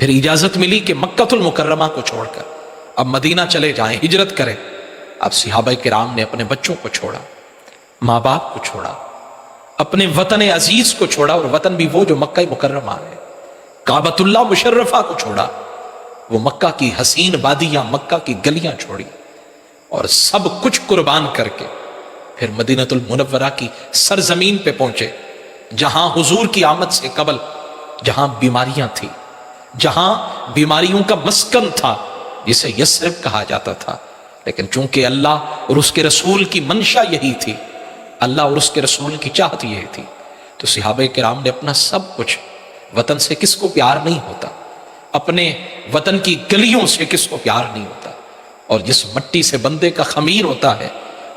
پھر اجازت ملی کہ مکہ المکرمہ کو چھوڑ کر اب مدینہ چلے جائیں، ہجرت کریں۔ اب صحابہ کرام نے اپنے بچوں کو چھوڑا، ماں باپ کو چھوڑا، اپنے وطن عزیز کو چھوڑا، اور وطن بھی وہ جو مکہ مکرمہ ہے، کعبۃ اللہ مشرفہ کو چھوڑا، وہ مکہ کی حسین وادیاں، مکہ کی گلیاں چھوڑی، اور سب کچھ قربان کر کے پھر مدینہ المنورہ کی سرزمین پہ پہنچے، جہاں حضور کی آمد سے قبل جہاں بیماریاں تھیں، جہاں بیماریوں کا مسکن تھا، جسے یثرب کہا جاتا تھا، لیکن چونکہ اللہ اور اس کے رسول کی منشا یہی تھی، اللہ اور اس کے رسول کی چاہت یہی تھی، تو صحابہ کرام نے اپنا سب کچھ، وطن سے کس کو پیار نہیں ہوتا، اپنے وطن کی گلیوں سے کس کو پیار نہیں ہوتا، اور جس مٹی سے بندے کا خمیر ہوتا ہے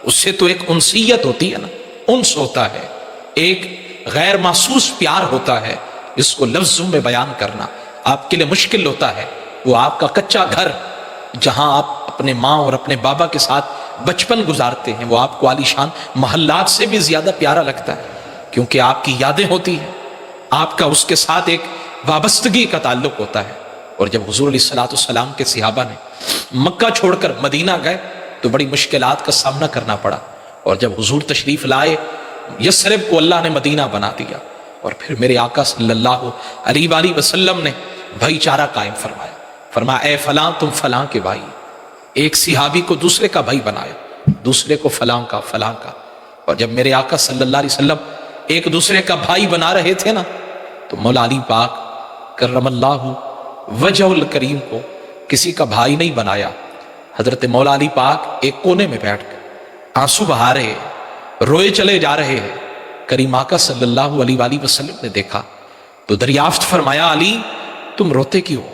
اس سے تو ایک انسیت ہوتی ہے نا، انس ہوتا ہے، ایک غیر محسوس پیار ہوتا ہے جس کو لفظوں میں بیان کرنا آپ کے لیے مشکل ہوتا ہے۔ وہ آپ کا کچا گھر جہاں آپ اپنے ماں اور اپنے بابا کے ساتھ بچپن گزارتے ہیں، وہ آپ کو عالیشان محلات سے بھی زیادہ پیارا لگتا ہے، کیونکہ آپ کی یادیں ہوتی ہیں، آپ کا اس کے ساتھ ایک وابستگی کا تعلق ہوتا ہے۔ اور جب حضور علیہ الصلوۃ والسلام کے صحابہ نے مکہ چھوڑ کر مدینہ گئے تو بڑی مشکلات کا سامنا کرنا پڑا، اور جب حضور تشریف لائے یثرب کو اللہ نے مدینہ بنا دیا، اور پھر میرے آقا صلی اللہ علیہ وآلہ وسلم نے بھائی چارہ قائم فرمایا، فرمایا اے فلاں تم فلاں کے بھائی، ایک صحابی کو دوسرے کا بھائی بنایا، دوسرے کو فلاں کا فلاں کا۔ اور جب میرے آقا صلی اللہ علیہ وسلم ایک دوسرے کا بھائی بنا رہے تھے نا، تو مولا علی پاک کرم اللہ وجہ الکریم کو کسی کا بھائی نہیں بنایا۔ حضرت مولا علی پاک ایک کونے میں بیٹھ کر آنسو بہا رہے، روئے چلے جا رہے ہیں۔ کریم آقا صلی اللہ علیہ وآلہ وسلم نے دیکھا تو دریافت فرمایا علی تم روتے کیوں ہو؟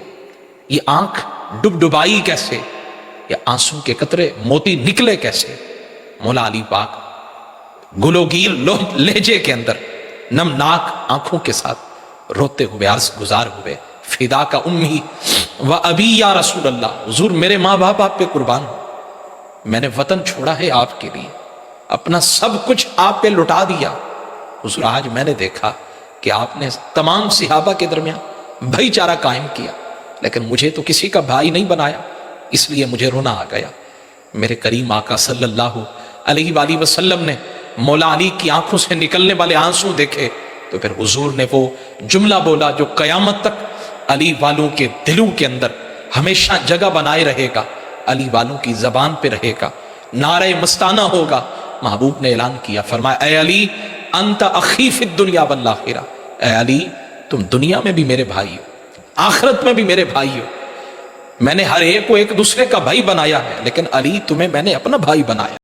یہ آنکھ ڈب ڈبائی کیسے؟ یہ آنسو کے قطرے موتی نکلے کیسے؟ مولا علی پاک گلوگیر لہجے کے اندر نمناک آنکھوں کے ساتھ روتے ہوئے عرض گزار ہوئے فدا کا امی و ابی یا رسول اللہ، حضور میرے ماں باپ آپ پہ قربان ہو، میں نے وطن چھوڑا ہے آپ کے لیے، اپنا سب کچھ آپ پہ لٹا دیا، حضور آج میں نے دیکھا کہ آپ نے تمام صحابہ کے درمیان بھائی چارہ قائم کیا، لیکن مجھے تو کسی کا بھائی نہیں بنایا، اس لیے مجھے رونا آ گیا۔ میرے کریم آقا صلی اللہ علیہ وآلہ وسلم نے مولا علی کی آنکھوں سے نکلنے والے آنسو دیکھے تو پھر حضور نے وہ جملہ بولا جو قیامت تک علی والوں کے دلوں کے اندر ہمیشہ جگہ بنائے رہے گا، علی والوں کی زبان پہ رہے گا، نعرہ مستانہ ہوگا۔ محبوب نے اعلان کیا، فرمایا اے علی انت اخی فی الدنیا والآخرہ، اے علی تم دنیا میں بھی میرے بھائی ہو، آخرت میں بھی میرے بھائی ہو۔ میں نے ہر ایک کو ایک دوسرے کا بھائی بنایا ہے، لیکن علی تمہیں میں نے اپنا بھائی بنایا۔